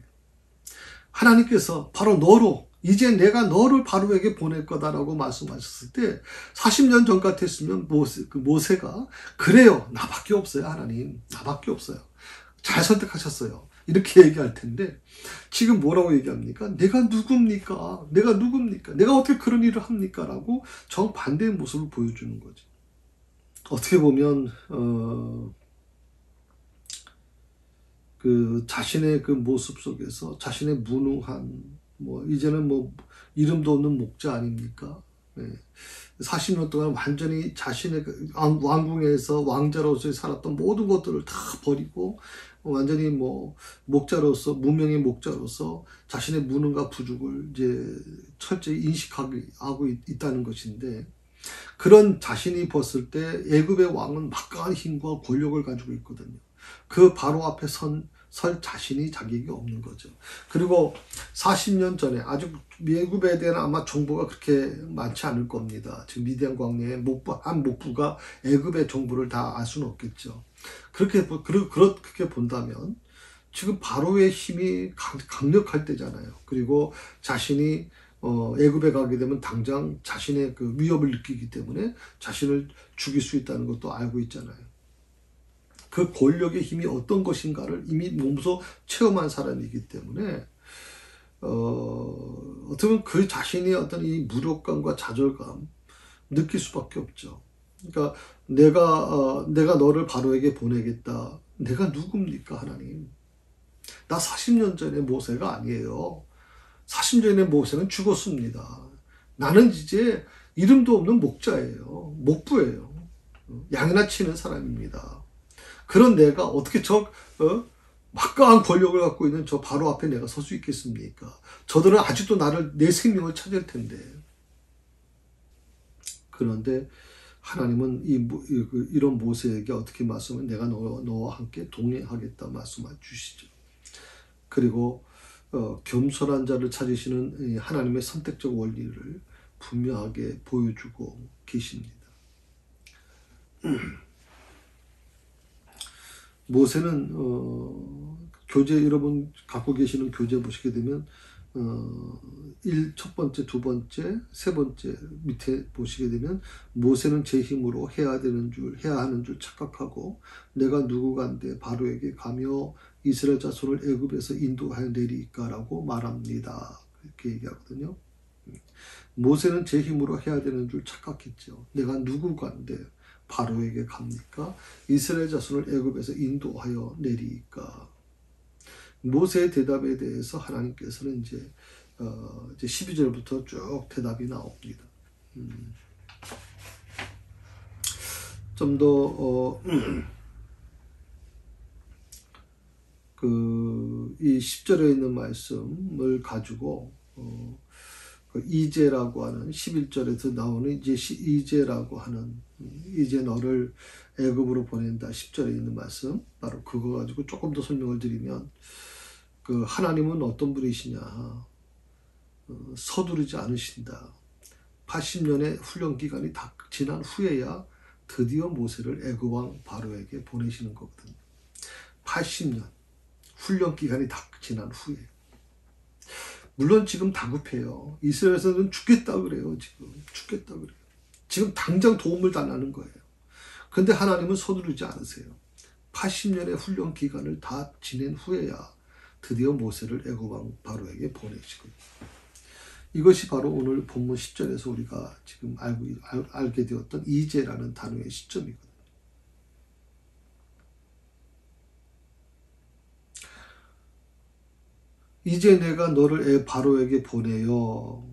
하나님께서 바로 너로 이제 내가 너를 바로에게 보낼 거다라고 말씀하셨을 때 40년 전 같았으면 모세가 그래요. 나밖에 없어요. 하나님. 나밖에 없어요. 잘 선택하셨어요. 이렇게 얘기할 텐데 지금 뭐라고 얘기합니까? 내가 누굽니까? 내가 누굽니까? 내가 어떻게 그런 일을 합니까? 라고 정반대의 모습을 보여주는 거죠. 어떻게 보면 그 자신의 그 모습 속에서 자신의 무능한 이제는 이름도 없는 목자 아닙니까? 네. 40년 동안 완전히 자신의 왕궁에서 왕자로서 살았던 모든 것들을 다 버리고 완전히 목자로서 무명의 목자로서 자신의 무능과 부족을 이제 철저히 인식하고 있다는 것인데 그런 자신이 봤을 때 애굽의 왕은 막강한 힘과 권력을 가지고 있거든요. 그 바로 앞에 설 자신이 자격이 없는 거죠. 그리고 40년 전에 아직 애굽에 대한 아마 정보가 그렇게 많지 않을 겁니다. 지금 미디안 광야의 한 목부가 애굽의 정보를 다 알 수는 없겠죠. 그렇게 본다면 지금 바로의 힘이 강력할 때잖아요. 그리고 자신이 애굽에 가게 되면 당장 자신의 그 위협을 느끼기 때문에 자신을 죽일 수 있다는 것도 알고 있잖아요. 그 권력의 힘이 어떤 것인가를 이미 몸소 체험한 사람이기 때문에 어떻게 보면 그 자신이 어떤 이 무력감과 좌절감 느낄 수밖에 없죠. 그러니까 내가 너를 바로에게 보내겠다. 내가 누굽니까 하나님? 나 40년 전의 모세가 아니에요. 40년 전의 모세는 죽었습니다. 나는 이제 이름도 없는 목자예요. 목부예요. 양이나 치는 사람입니다. 그런 내가 어떻게 막강한 권력을 갖고 있는 저 바로 앞에 내가 설 수 있겠습니까? 저들은 아직도 내 생명을 찾을 텐데. 그런데 하나님은 이런 모세에게 어떻게 말씀하면 내가 너와 함께 동행하겠다 말씀해 주시죠. 그리고 겸손한 자를 찾으시는 하나님의 선택적 원리를 분명하게 보여주고 계십니다. 모세는 교재 여러분 갖고 계시는 교재 보시게 되면 첫 번째, 두 번째, 세 번째 밑에 보시게 되면 모세는 제 힘으로 해야 하는 줄 착각하고 내가 누구간데 바로에게 가며 이스라엘 자손을 애굽에서 인도하여 내리까라고 말합니다. 이렇게 얘기하거든요. 모세는 제 힘으로 해야 되는 줄 착각했죠. 내가 누구간데 바로에게 갑니까? 이스라엘 자손을 애굽에서 인도하여 내리까. 모세의 대답에 대해서 하나님께서는 이제 12절부터 쭉 대답이 나옵니다. 좀 더 이 10절에 있는 말씀을 가지고 이제라고 하는 11절에서 나오는 이제라고 하는 이제 너를 애굽으로 보낸다 10절에 있는 말씀 바로 그거 가지고 조금 더 설명을 드리면 하나님은 어떤 분이시냐 서두르지 않으신다. 80년의 훈련 기간이 다 지난 후에야 드디어 모세를 애굽 왕 바로에게 보내시는 거거든요. 80년 훈련 기간이 다 지난 후에 물론 지금 다급해요. 이스라엘에서는 죽겠다 그래요. 지금 죽겠다 그래요. 지금 당장 도움을 달라는 거예요. 그런데 하나님은 서두르지 않으세요. 80년의 훈련 기간을 다 지낸 후에야 드디어 모세를 애굽 왕 바로에게 보내시거든요. 이것이 바로 오늘 본문 10절에서 우리가 지금 알게 되었던 이제라는 단어의 시점이거든요. 이제 내가 너를 바로에게 보내어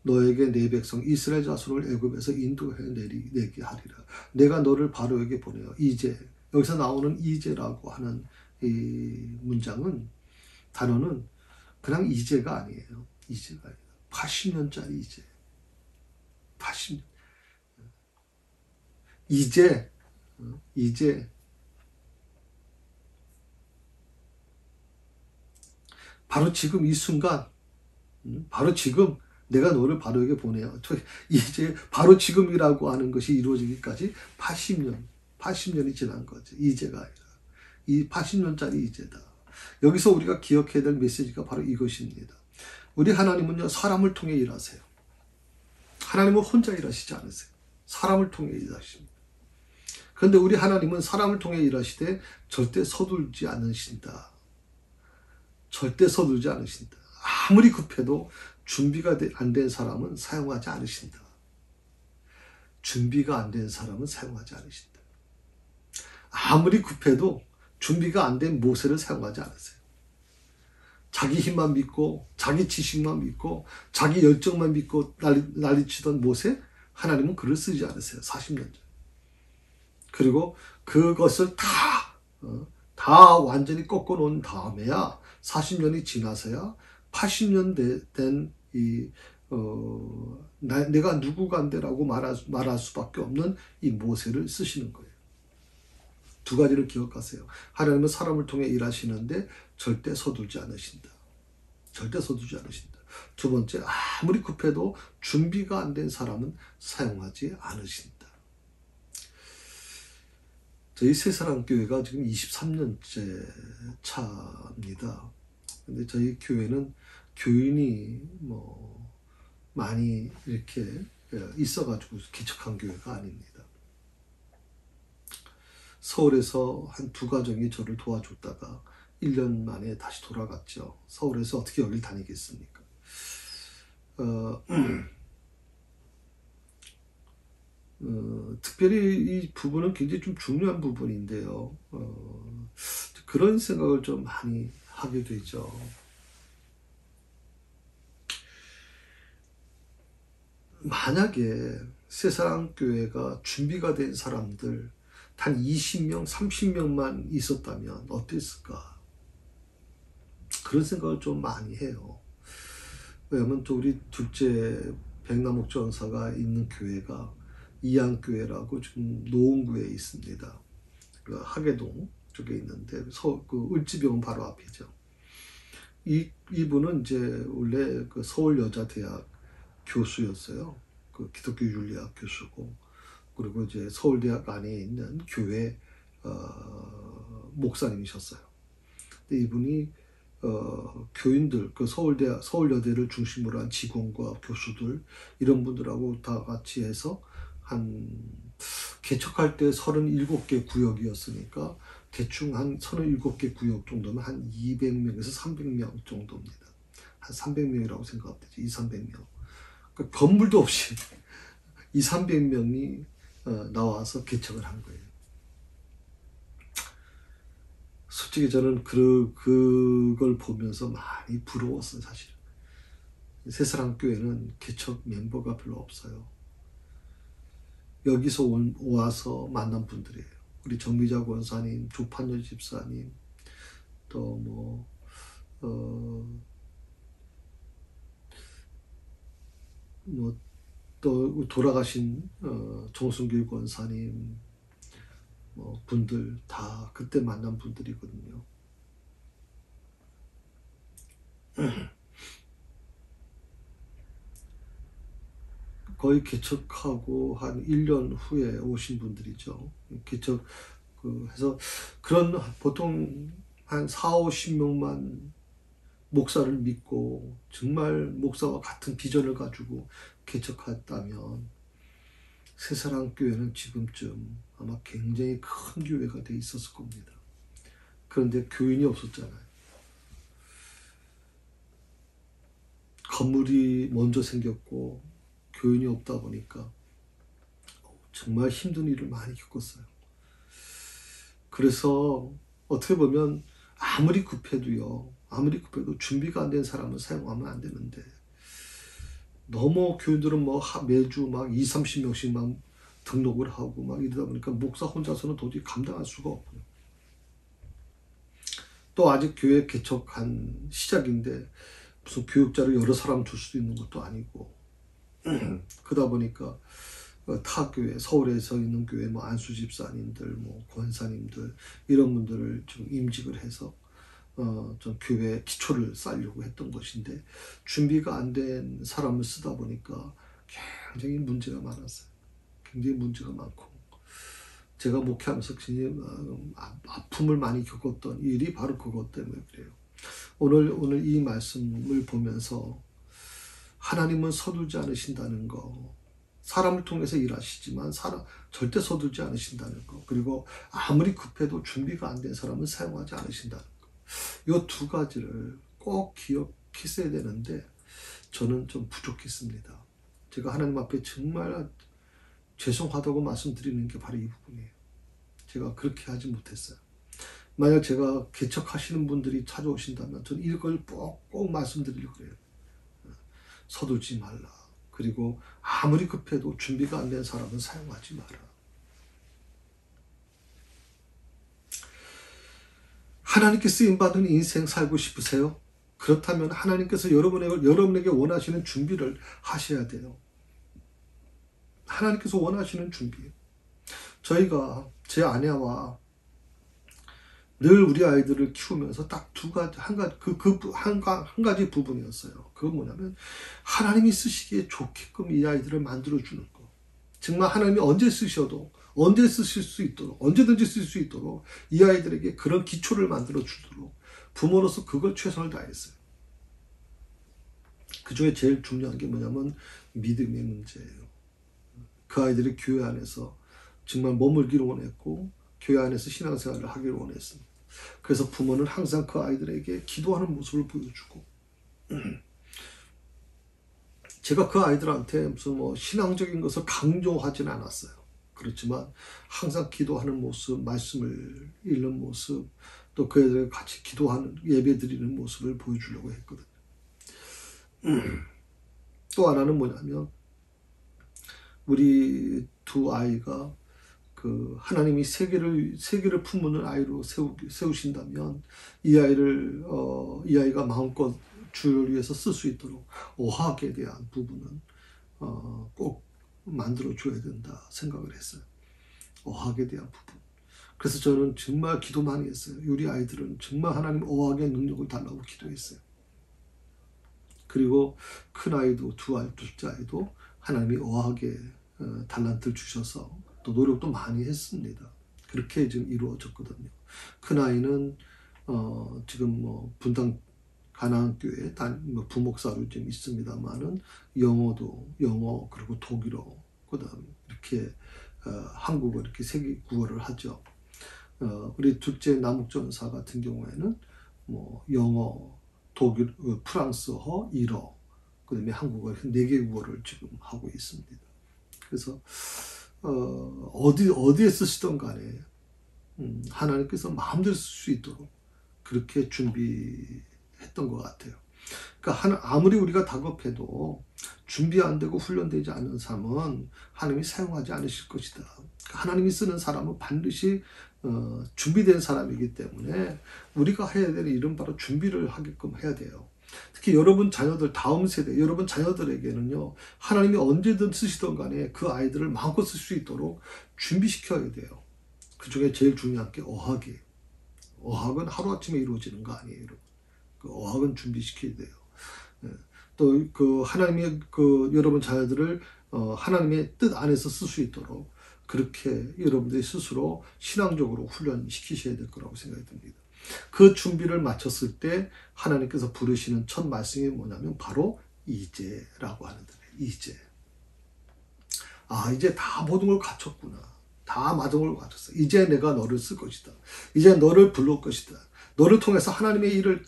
너에게 내 백성 이스라엘 자손을 애굽에서 인도해 내게 하리라. 내가 너를 바로에게 보내어 이제 여기서 나오는 이제라고 하는 이 문장은 단어는 그냥 이제가 아니에요. 이제가 아니에요. 80년짜리 이제 80년 이제 바로 지금 이 순간 바로 지금 내가 너를 바로에게 보내요. 이제 바로 지금이라고 하는 것이 이루어지기까지 80년이 지난 거죠. 이제가 아니라 이 80년짜리 이제다. 여기서 우리가 기억해야 될 메시지가 바로 이것입니다. 우리 하나님은요, 사람을 통해 일하세요. 하나님은 혼자 일하시지 않으세요. 사람을 통해 일하십니다. 그런데 우리 하나님은 사람을 통해 일하시되 절대 서둘지 않으신다. 절대 서둘지 않으신다. 아무리 급해도 준비가 안 된 사람은 사용하지 않으신다. 준비가 안 된 사람은 사용하지 않으신다. 아무리 급해도 준비가 안 된 모세를 사용하지 않으세요. 자기 힘만 믿고 자기 지식만 믿고 자기 열정만 믿고 난리치던 모세, 하나님은 그를 쓰지 않으세요. 40년 전. 그리고 그것을 다 완전히 꺾어놓은 다음에야 40년이 지나서야 80년 된 내가 누구간데라고 말할 수밖에 없는 이 모세를 쓰시는 거예요. 두 가지를 기억하세요. 하나님은 사람을 통해 일하시는데 절대 서두르지 않으신다. 절대 서두르지 않으신다. 두 번째, 아무리 급해도 준비가 안 된 사람은 사용하지 않으신다. 저희 새사랑교회가 지금 23년째 차입니다. 근데 저희 교회는 교인이 많이 이렇게 있어가지고 개척한 교회가 아닙니다. 서울에서 한 두 가정이 저를 도와줬다가 1년 만에 다시 돌아갔죠. 서울에서 어떻게 여길 다니겠습니까? 특별히 이 부분은 굉장히 좀 중요한 부분인데요. 그런 생각을 좀 많이 하게 되죠. 만약에 새사랑교회가 준비가 된 사람들 단 20명, 30명만 있었다면 어땠을까? 그런 생각을 좀 많이 해요. 왜냐하면 또 우리 둘째 백남옥 전사가 있는 교회가 이양교회라고 지금 노원구에 있습니다. 그 하계동 쪽에 있는데 그 을지병원 바로 앞이죠. 이분은 이제 원래 그 서울여자대학 교수였어요. 그 기독교 윤리학 교수고, 그리고 이제 서울대학 안에 있는 교회 목사님이셨어요. 근데 이분이 교인들, 그 서울여대를 중심으로 한 직원과 교수들 이런 분들하고 다 같이 해서 개척할 때 37개 구역이었으니까 대충 한 37개 구역 정도면 한 200명에서 300명 정도입니다. 한 300명이라고 생각하면 되죠. 200~300명. 그러니까 건물도 없이 200~300명이 나와서 개척을 한 거예요. 솔직히 저는 그걸 보면서 많이 부러웠어요, 사실은. 새사랑교회는 개척 멤버가 별로 없어요. 여기서 와서 만난 분들이에요. 우리 정미자 권사님, 조판열 집사님, 또 또 돌아가신 정순길 권사님 분들 다 그때 만난 분들이거든요. 거의 개척하고 한 1년 후에 오신 분들이죠. 개척 해서 그런 보통 한 40~50명만 목사를 믿고 정말 목사와 같은 비전을 가지고 개척했다면 새사랑교회는 지금쯤 아마 굉장히 큰 교회가 돼 있었을 겁니다. 그런데 교인이 없었잖아요. 건물이 먼저 생겼고 교인이 없다 보니까 정말 힘든 일을 많이 겪었어요. 그래서 어떻게 보면 아무리 급해도 준비가 안 된 사람은 사용하면 안 되는데, 너무 교인들은 매주 20~30명씩 막 등록을 하고 막 이러다 보니까 목사 혼자서는 도저히 감당할 수가 없고요. 또 아직 교회 개척한 시작인데 무슨 교육자를 여러 사람 줄 수도 있는 것도 아니고, 그러다 보니까 타 교회, 서울에서 있는 교회 안수 집사님들, 권사님들 이런 분들을 좀 임직을 해서 좀 교회 기초를 쌓으려고 했던 것인데, 준비가 안 된 사람을 쓰다 보니까 굉장히 문제가 많았어요. 굉장히 문제가 많고, 제가 목회하면서 굉장히 아픔을 많이 겪었던 일이 바로 그것 때문에 그래요. 오늘 이 말씀을 보면서 하나님은 서둘지 않으신다는 거, 사람을 통해서 일하시지만 절대 서둘지 않으신다는 거, 그리고 아무리 급해도 준비가 안 된 사람은 사용하지 않으신다는 거, 이 두 가지를 꼭 기억했어야 되는데 저는 좀 부족했습니다. 제가 하나님 앞에 정말 죄송하다고 말씀드리는 게 바로 이 부분이에요. 제가 그렇게 하지 못했어요. 만약 제가 개척하시는 분들이 찾아오신다면 저는 이걸 꼭 말씀드리려고 그래요. 서두르지 말라. 그리고 아무리 급해도 준비가 안 된 사람은 사용하지 마라. 하나님께 쓰임받은 인생 살고 싶으세요? 그렇다면 하나님께서 여러분에게 원하시는 준비를 하셔야 돼요. 하나님께서 원하시는 준비. 저희가 제 아내와 늘 우리 아이들을 키우면서 딱 한 가지 부분이었어요. 그건 뭐냐면 하나님이 쓰시기에 좋게끔 이 아이들을 만들어주는 거. 정말 하나님이 언제 쓰셔도 언제 쓰실 수 있도록 언제든지 쓸 수 있도록 이 아이들에게 그런 기초를 만들어주도록 부모로서 그걸 최선을 다했어요. 그 중에 제일 중요한 게 뭐냐면 믿음의 문제예요. 그 아이들이 교회 안에서 정말 머물기를 원했고 교회 안에서 신앙생활을 하기를 원했습니다. 그래서 부모는 항상 그 아이들에게 기도하는 모습을 보여주고 제가 그 아이들한테 무슨 신앙적인 것을 강조하지는 않았어요. 그렇지만 항상 기도하는 모습, 말씀을 읽는 모습, 또 그 애들과 같이 기도하는 예배 드리는 모습을 보여주려고 했거든요. 또 하나는 뭐냐면 우리 두 아이가 그 하나님이 세계를 품는 아이로 세우신다면 이 아이가 마음껏 주를 위해서 쓸 수 있도록 어학에 대한 부분은 꼭 만들어 줘야 된다 생각을 했어요. 어학에 대한 부분. 그래서 저는 정말 기도 많이 했어요. 우리 아이들은 정말 하나님 어학의 능력을 달라고 기도했어요. 그리고 큰 아이도 둘째 아이도 하나님이 어학의 달란트를 주셔서 또 노력도 많이 했습니다. 그렇게 지금 이루어졌거든요. 큰 아이는 지금 분당 가나안교회 부목사로 지금 있습니다만은 영어 그리고 독일어 그다음 이렇게 한국어 이렇게 세계국어를 하죠. 우리 둘째 남욱전사 같은 경우에는 영어, 독일, 프랑스어, 일어, 그다음에 한국어 4개 국어를 지금 하고 있습니다. 그래서 어디에 쓰시던 간에 하나님께서 마음대로 쓸 수 있도록 그렇게 준비했던 것 같아요. 그러니까 아무리 우리가 다급해도 준비 안 되고 훈련되지 않은 삶은 하나님이 사용하지 않으실 것이다. 그러니까 하나님이 쓰는 사람은 반드시 준비된 사람이기 때문에 우리가 해야 되는 일은 바로 준비를 하게끔 해야 돼요. 특히 여러분 자녀들, 다음 세대, 여러분 자녀들에게는요, 하나님이 언제든 쓰시던 간에 그 아이들을 마음껏 쓸 수 있도록 준비시켜야 돼요. 그 중에 제일 중요한 게 어학이에요. 어학은 하루아침에 이루어지는 거 아니에요, 여러분. 그 어학은 준비시켜야 돼요. 또 그 하나님의 여러분 자녀들을 하나님의 뜻 안에서 쓸 수 있도록 그렇게 여러분들이 스스로 신앙적으로 훈련시키셔야 될 거라고 생각이 듭니다. 그 준비를 마쳤을 때 하나님께서 부르시는 첫 말씀이 뭐냐면 바로 이제라고 하는데, 이제. 이제 다 모든 걸 갖췄구나. 다 모든 걸 갖췄어. 이제 내가 너를 쓸 것이다. 이제 너를 불러올 것이다. 너를 통해서 하나님의 일을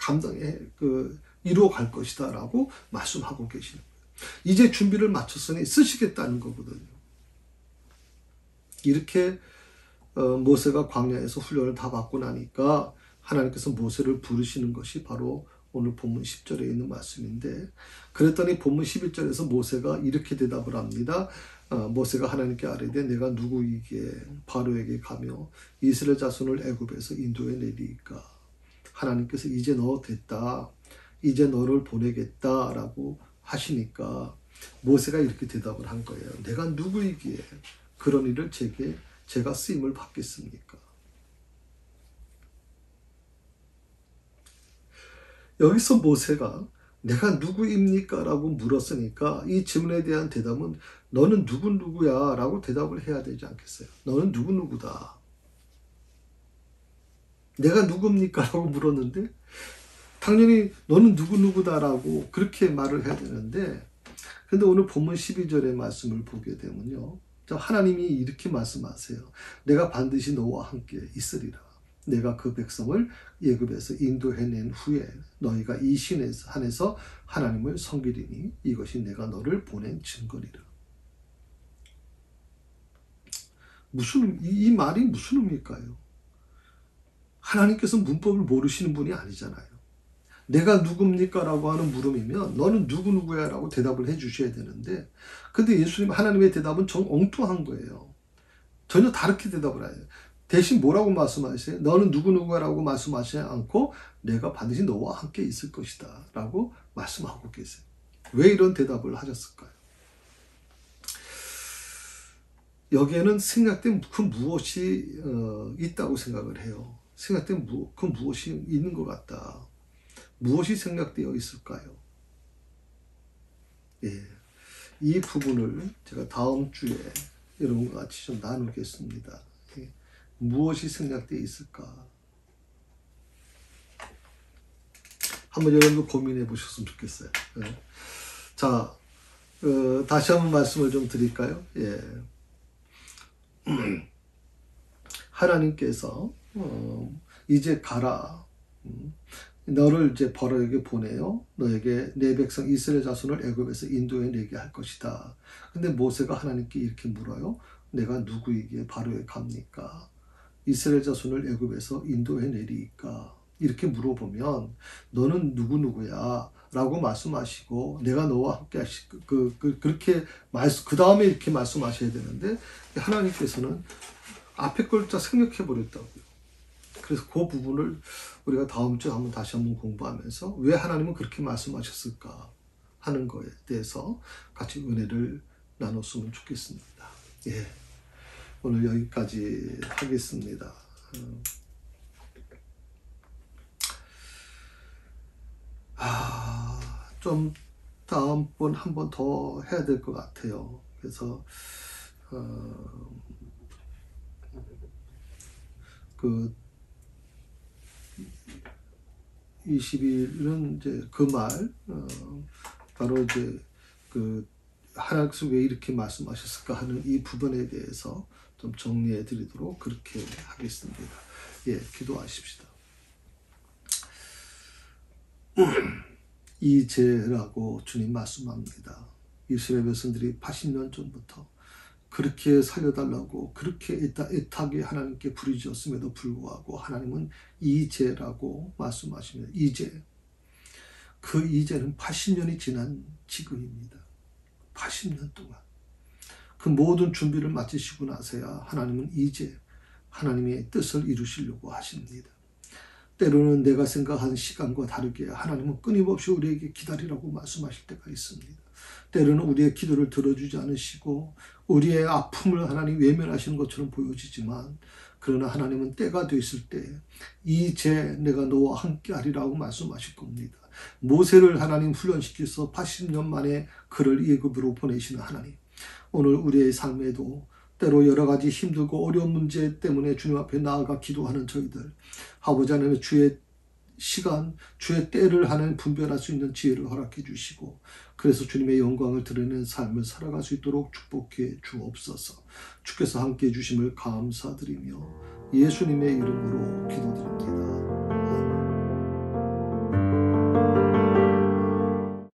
이루어 갈 것이다 라고 말씀하고 계시는 거예요. 이제 준비를 마쳤으니 쓰시겠다는 거거든요. 이렇게 모세가 광야에서 훈련을 다 받고 나니까 하나님께서 모세를 부르시는 것이 바로 오늘 본문 10절에 있는 말씀인데, 그랬더니 본문 11절에서 모세가 이렇게 대답을 합니다. 모세가 하나님께 아뢰되 내가 누구에게 바로에게 가며 이스라엘 자손을 애굽에서 인도해 내리까. 하나님께서 이제 너 됐다. 이제 너를 보내겠다라고 하시니까 모세가 이렇게 대답을 한 거예요. 내가 누구이기에 그런 일을 제가 쓰임을 받겠습니까? 여기서 모세가 내가 누구입니까? 라고 물었으니까 이 질문에 대한 대답은 너는 누구야? 라고 대답을 해야 되지 않겠어요? 너는 누구다. 내가 누굽니까? 라고 물었는데 당연히 너는 누구누구다라고 그렇게 말을 해야 되는데, 근데 오늘 본문 12절의 말씀을 보게 되면요, 하나님이 이렇게 말씀하세요. 내가 반드시 너와 함께 있으리라. 내가 그 백성을 애굽에서 인도해낸 후에 너희가 이 신에 한해서 하나님을 섬기리니 이것이 내가 너를 보낸 증거리라. 이 말이 무슨 의미일까요? 하나님께서 문법을 모르시는 분이 아니잖아요. 내가 누굽니까? 라고 하는 물음이면 너는 누구누구야? 라고 대답을 해 주셔야 되는데, 근데 예수님 하나님의 대답은 정 엉뚱한 거예요. 전혀 다르게 대답을 해요. 대신 뭐라고 말씀하세요? 너는 누구누구야? 라고 말씀하시지 않고 내가 반드시 너와 함께 있을 것이다 라고 말씀하고 계세요. 왜 이런 대답을 하셨을까요? 여기에는 생략된 그 무엇이 있다고 생각을 해요. 생략된 그 무엇이 있는 것 같다. 무엇이 생략되어 있을까요? 예, 이 부분을 제가 다음 주에 여러분과 같이 좀 나누겠습니다. 예, 무엇이 생략되어 있을까? 한번 여러분도 고민해 보셨으면 좋겠어요. 예. 자, 다시 한번 말씀을 좀 드릴까요? 예. 하나님께서 이제 가라. 너를 이제 벌어에게 보내요. 너에게 내 백성 이스라엘 자손을 애굽에서 인도해 내게 할 것이다. 근데 모세가 하나님께 이렇게 물어요. 내가 누구에게 바로에 갑니까? 이스라엘 자손을 애굽에서 인도해 내리까? 이렇게 물어보면 너는 누구누구야? 라고 말씀하시고 내가 너와 함께 그렇게 그 다음에 이렇게 말씀하셔야 되는데 하나님께서는 앞에 걸 다 생략해 버렸다고요. 그래서 그 부분을 우리가 다음 주에 다시 한번 공부하면서 왜 하나님은 그렇게 말씀하셨을까 하는 거에 대해서 같이 은혜를 나눴으면 좋겠습니다. 예, 오늘 여기까지 하겠습니다. 좀 다음번 한 번 더 해야 될 것 같아요. 그래서 그 20일은 이제 그 말, 바로 이제 그 하나님께서 왜 이렇게 말씀하셨을까 하는 이 부분에 대해서 좀 정리해 드리도록 그렇게 하겠습니다. 예, 기도하십시다. 이제라고 주님 말씀합니다. 이스라엘 백성들이 80년 전부터 그렇게 살려달라고 그렇게 애타게 하나님께 부르짖었음에도 불구하고 하나님은 이제라고 말씀하시며 이제, 그 이제는 80년이 지난 지금입니다. 80년 동안 그 모든 준비를 마치시고 나서야 하나님은 이제 하나님의 뜻을 이루시려고 하십니다. 때로는 내가 생각한 시간과 다르게 하나님은 끊임없이 우리에게 기다리라고 말씀하실 때가 있습니다. 때로는 우리의 기도를 들어주지 않으시고 우리의 아픔을 하나님 외면하시는 것처럼 보여지지만, 그러나 하나님은 때가 됐을 때 이제 내가 너와 함께 하리라고 말씀하실 겁니다. 모세를 하나님 훈련시켜서 80년 만에 그를 애굽으로 보내시는 하나님, 오늘 우리의 삶에도 때로 여러 가지 힘들고 어려운 문제 때문에 주님 앞에 나아가 기도하는 저희들, 아버지 하나님 주의 시간, 주의 때를 하나님 분별할 수 있는 지혜를 허락해 주시고, 그래서 주님의 영광을 드러내는 삶을 살아갈 수 있도록 축복해 주옵소서. 주께서 함께 해주심을 감사드리며 예수님의 이름으로 기도합니다.